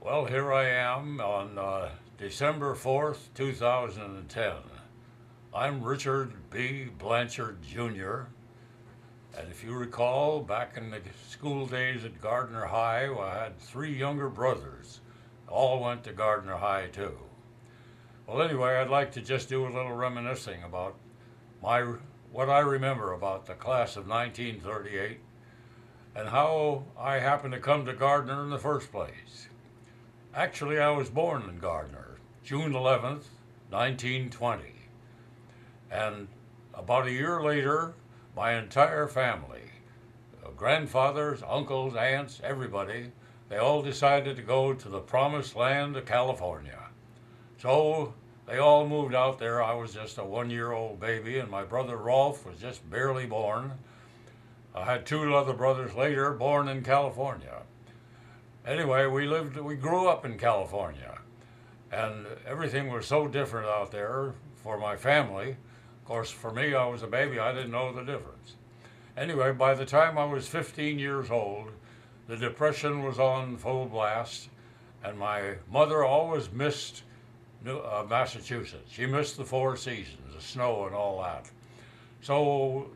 Well, here I am on December 4th, 2010. I'm Richard B. Blanchard, Jr., and if you recall, back in the school days at Gardner High, I had three younger brothers. All went to Gardner High, too. Well, anyway, I'd like to just do a little reminiscing about my what I remember about the class of 1938 and how I happened to come to Gardner in the first place. Actually, I was born in Gardner, June 11th, 1920. And about a year later, my entire family, grandfathers, uncles, aunts, everybody, they all decided to go to the promised land of California. So they all moved out there. I was just a 1-year-old baby, and my brother Rolf was just barely born. I had two other brothers later born in California. Anyway, we grew up in California, and everything was so different out there for my family. Of course, for me, I was a baby, I didn't know the difference. Anyway, by the time I was 15 years old, the Depression was on full blast, and my mother always missed Massachusetts. She missed the four seasons, the snow and all that. So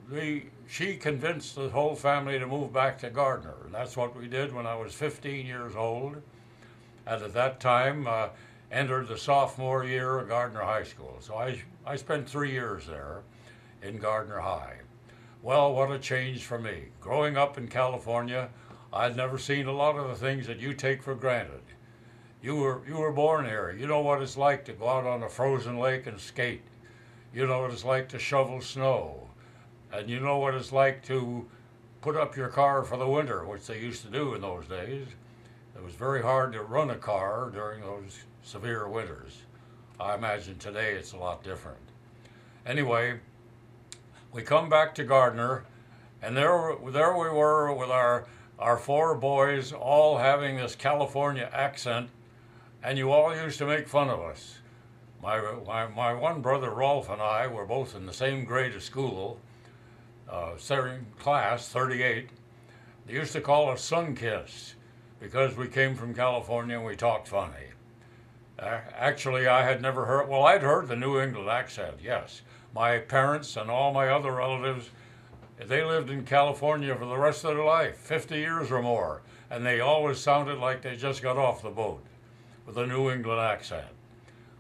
she convinced the whole family to move back to Gardner. And that's what we did when I was 15 years old. And at that time, entered the sophomore year of Gardner High School. So I spent 3 years there in Gardner High. Well, what a change for me. Growing up in California, I'd never seen a lot of the things that you take for granted. You were born here. You know what it's like to go out on a frozen lake and skate. You know what it's like to shovel snow. And you know what it's like to put up your car for the winter, which they used to do in those days. It was very hard to run a car during those severe winters. I imagine today it's a lot different. Anyway, we come back to Gardner, and there we were with our four boys all having this California accent, and you all used to make fun of us. My one brother, Rolf, and I were both in the same grade of school, same class, 38. They used to call us sun-kissed because we came from California and we talked funny. Actually, I had never heard, well, I'd heard the New England accent, yes. My parents and all my other relatives, they lived in California for the rest of their life, 50 years or more, and they always sounded like they just got off the boat with a New England accent.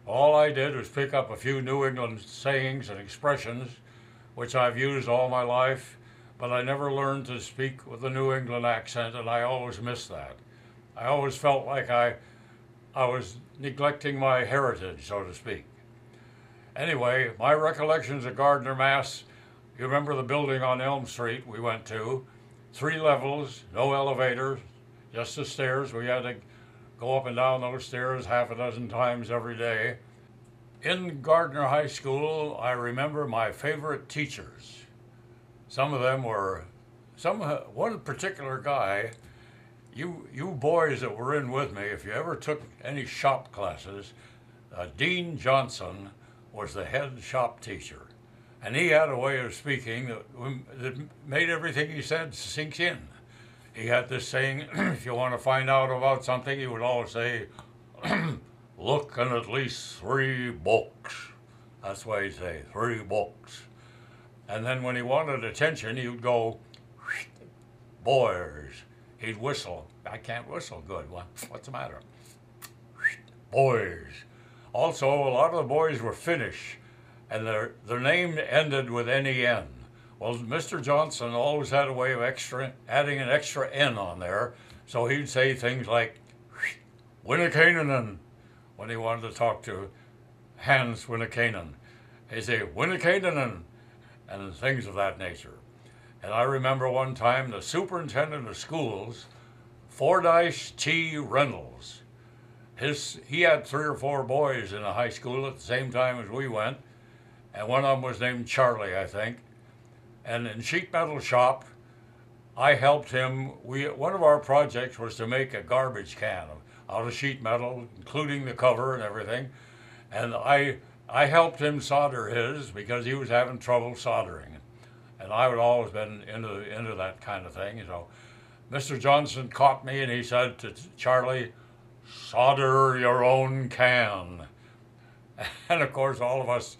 All I did was pick up a few New England sayings and expressions, which I've used all my life, but I never learned to speak with a New England accent, and I always missed that. I always felt like I was neglecting my heritage, so to speak. Anyway, my recollections of Gardner, Mass., you remember the building on Elm Street we went to, 3 levels, no elevators, just the stairs. We had to go up and down those stairs half a dozen times every day. In Gardner High School, I remember my favorite teachers. Some of them were, one particular guy, you boys that were in with me, if you ever took any shop classes, Dean Johnson was the head shop teacher. And he had a way of speaking that made everything he said sink in. He had this saying, if you want to find out about something, he would always say, look in at least 3 books. That's why he'd say, 3 books. And then when he wanted attention, he would go, boys. He'd whistle. I can't whistle good. What's the matter? Boys. Also, a lot of the boys were Finnish, and their name ended with N-E-N. Well, Mr. Johnson always had a way of adding an extra N on there, so he'd say things like, Winnekanen, when he wanted to talk to Hans Winnekanen. He'd say, Winnekanen, and things of that nature. And I remember one time the superintendent of schools, Fordyce T. Reynolds, he had 3 or 4 boys in a high school at the same time as we went, and one of them was named Charlie, I think. And in sheet metal shop, I helped him. One of our projects was to make a garbage can out of sheet metal, including the cover and everything. And I helped him solder his because he was having trouble soldering. And I would always been into that kind of thing. So Mr. Johnson caught me and he said to Charlie, solder your own can. And of course, all of us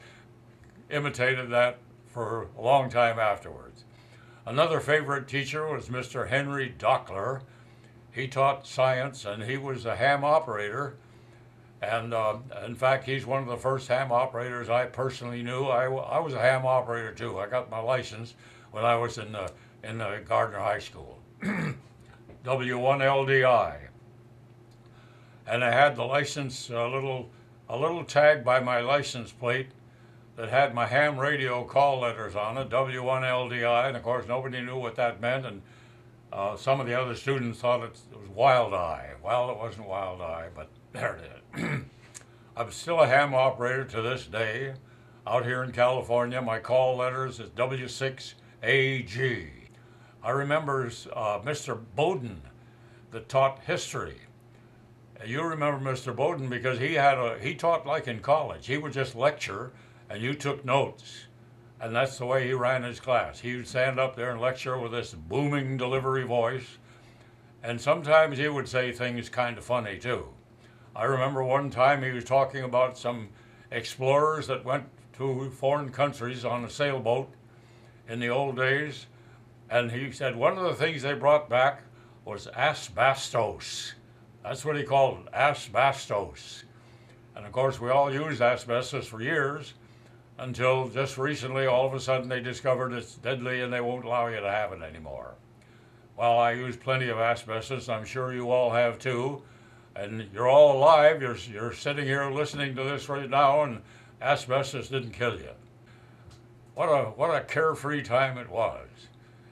imitated that for a long time afterwards. Another favorite teacher was Mr. Henry Dockler. He taught science, and he was a ham operator. And in fact, he's one of the first ham operators I personally knew. I was a ham operator too. I got my license when I was in the Gardner High School, W1LDI. And I had the license, a little tag by my license plate that had my ham radio call letters on it, W1LDI, and of course nobody knew what that meant, and some of the other students thought it was Wild Eye. Well, it wasn't Wild Eye, but there it is. I'm still a ham operator to this day. Out here in California, my call letters is W6AG. I remember Mr. Bowden that taught history. You remember Mr. Bowden because he taught like in college. He would just lecture and you took notes. And that's the way he ran his class. He would stand up there and lecture with this booming delivery voice. And sometimes he would say things kind of funny too. I remember one time he was talking about some explorers that went to foreign countries on a sailboat in the old days. And he said one of the things they brought back was asbestos. That's what he called it, asbestos. And of course we all used asbestos for years until just recently all of a sudden they discovered it's deadly and they won't allow you to have it anymore. Well, I used plenty of asbestos. I'm sure you all have too. And you're all alive. You're sitting here listening to this right now, and asbestos didn't kill you. What a carefree time it was.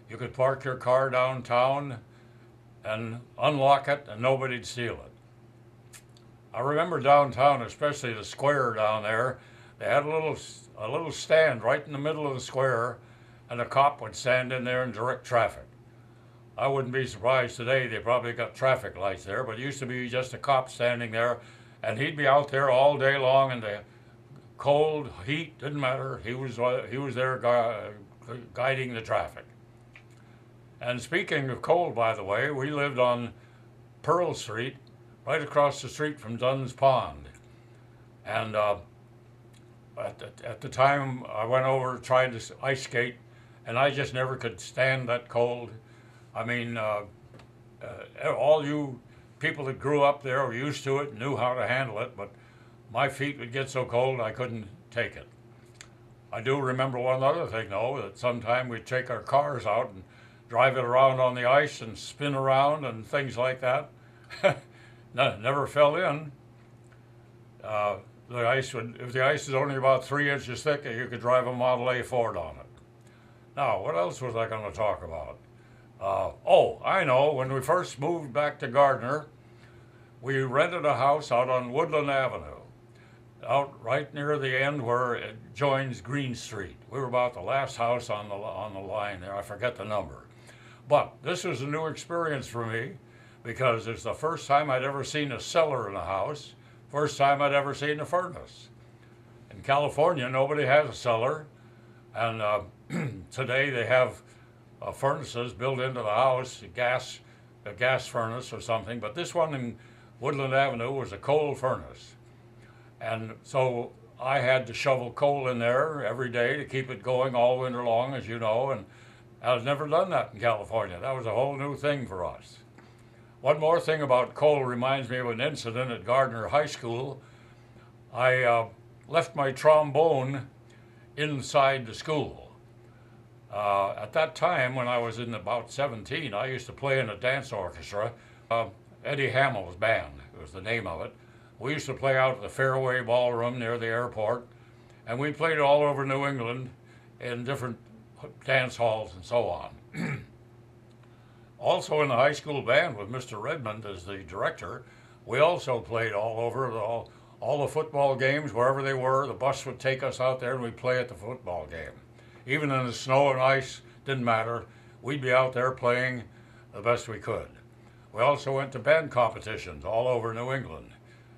You could park your car downtown and unlock it, and nobody'd steal it. I remember downtown, especially the square down there, they had a little stand right in the middle of the square, and a cop would stand in there and direct traffic. I wouldn't be surprised today, they probably got traffic lights there, but it used to be just a cop standing there, and he'd be out there all day long in the cold, heat, didn't matter. He was there guiding the traffic. And speaking of cold, by the way, we lived on Pearl Street, right across the street from Dunn's Pond. And at the time, I went over trying to ice skate, and I just never could stand that cold. I mean, all you people that grew up there were used to it and knew how to handle it, but my feet would get so cold I couldn't take it. I do remember one other thing, though, that sometime we'd take our cars out and drive it around on the ice and spin around and things like that. Never fell in. If the ice is only about 3 inches thick, you could drive a Model A Ford on it. Now, what else was I going to talk about? I know. When we first moved back to Gardner, we rented a house out on Woodland Avenue, out right near the end where it joins Green Street. We were about the last house on the line there. I forget the number. But this was a new experience for me because it's the first time I'd ever seen a cellar in a house, first time I'd ever seen a furnace. In California, nobody has a cellar, and today they have furnaces built into the house, a gas furnace or something, but this one in Woodland Avenue was a coal furnace. And so I had to shovel coal in there every day to keep it going all winter long, as you know, and I've never done that in California. That was a whole new thing for us. One more thing about coal reminds me of an incident at Gardner High School. I left my trombone inside the school. At that time, when I was in about 17, I used to play in a dance orchestra. Eddie Hamel's band was the name of it. We used to play out at the Fairway Ballroom near the airport, and we played all over New England in different dance halls and so on. Also in the high school band with Mr. Redmond as the director, we also played all over all the football games, wherever they were. The bus would take us out there and we'd play at the football game. Even in the snow and ice, didn't matter. We'd be out there playing the best we could. We also went to band competitions all over New England,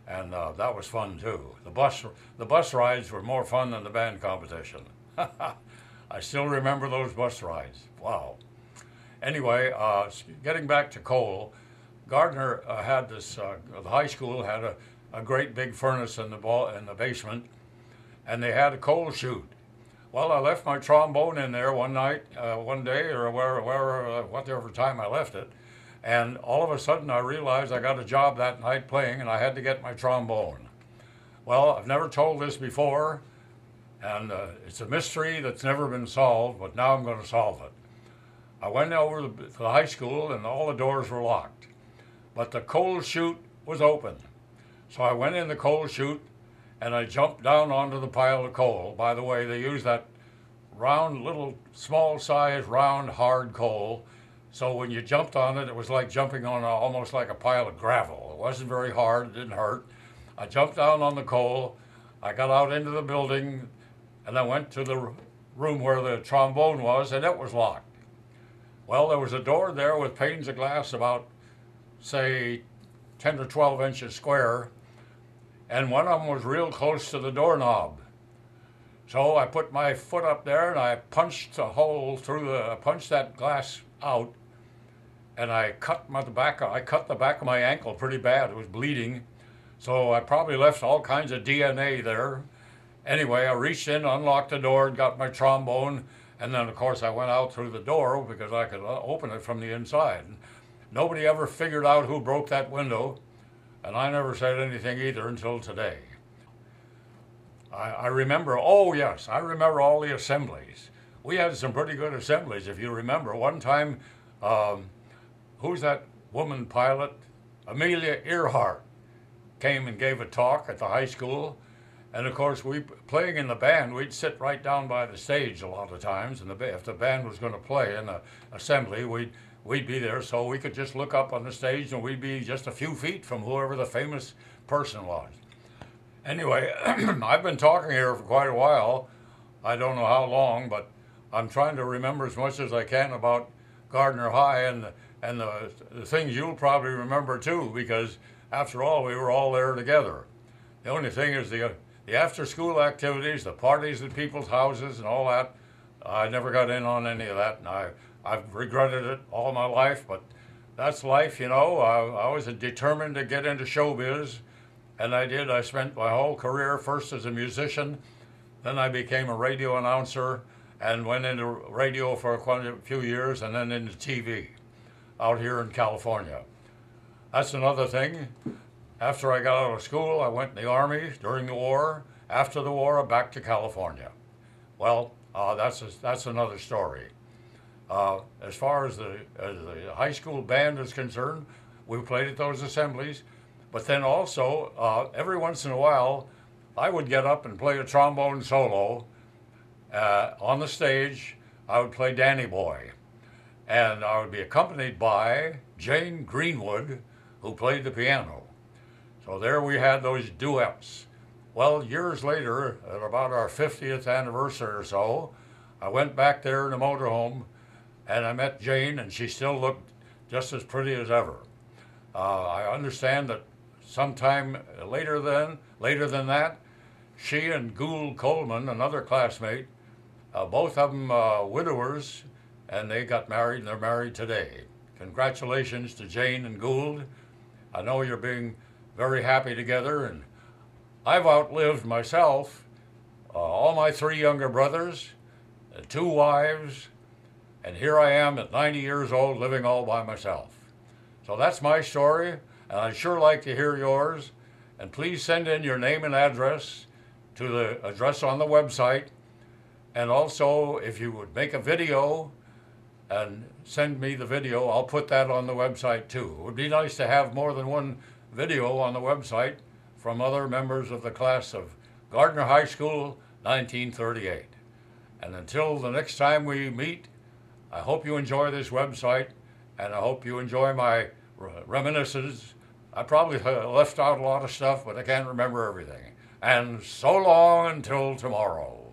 and that was fun too. The bus rides were more fun than the band competition. I still remember those bus rides. Wow. Anyway, getting back to coal, Gardner had this, the high school had a great big furnace in the basement, and they had a coal chute. Well, I left my trombone in there one night, one day, or whatever time I left it, and all of a sudden I realized I got a job that night playing, and I had to get my trombone. Well, I've never told this before, and it's a mystery that's never been solved, but now I'm going to solve it. I went over to the high school, and all the doors were locked, but the coal chute was open. So I went in the coal chute, and I jumped down onto the pile of coal. By the way, they use that round, little, small size, round, hard coal. So when you jumped on it, it was like jumping on almost like a pile of gravel. It wasn't very hard, it didn't hurt. I jumped down on the coal, I got out into the building, and I went to the room where the trombone was, and it was locked. Well, there was a door there with panes of glass about, say, 10 to 12 inches square, and one of them was real close to the doorknob. So I put my foot up there and I punched a hole through I punched that glass out, and I cut the back of my ankle pretty bad. It was bleeding. So I probably left all kinds of DNA there. Anyway, I reached in, unlocked the door, got my trombone, and then of course I went out through the door because I could open it from the inside. Nobody ever figured out who broke that window, and I never said anything either until today. I remember, oh yes, I remember all the assemblies. We had some pretty good assemblies, if you remember. One time, who's that woman pilot? Amelia Earhart came and gave a talk at the high school. And of course, playing in the band, we'd sit right down by the stage a lot of times. And if the band was going to play in the assembly, we'd be there, so we could just look up on the stage and we'd be just a few feet from whoever the famous person was. Anyway, I've been talking here for quite a while. I don't know how long, but I'm trying to remember as much as I can about Gardner High and the things you'll probably remember too, because after all, we were all there together. The only thing is the after-school activities, the parties at people's houses and all that, I never got in on any of that, and I've regretted it all my life, but that's life, you know. I was determined to get into showbiz, and I did. I spent my whole career first as a musician, then I became a radio announcer and went into radio for quite a few years, and then into TV out here in California. That's another thing. After I got out of school, I went in the Army during the war. After the war, back to California. Well, that's another story. As far as the high school band is concerned, we played at those assemblies, but then also every once in a while I would get up and play a trombone solo on the stage. I would play Danny Boy, and I would be accompanied by Jane Greenwood, who played the piano. So there we had those duets. Well, years later, at about our 50th anniversary or so, I went back there in a motorhome, and I met Jane, and she still looked just as pretty as ever. I understand that sometime later than that, she and Gould Coleman, another classmate, both of them widowers, and they got married, and they're married today. Congratulations to Jane and Gould. I know you're being very happy together, and I've outlived myself, all my 3 younger brothers, 2 wives, and here I am at 90 years old living all by myself. So that's my story, and I'd sure like to hear yours. And please send in your name and address to the address on the website. And also, if you would make a video and send me the video, I'll put that on the website too. It would be nice to have more than one video on the website from other members of the class of Gardner High School, 1938. And until the next time we meet, I hope you enjoy this website, and I hope you enjoy my reminiscences. I probably left out a lot of stuff, but I can't remember everything. And so long until tomorrow.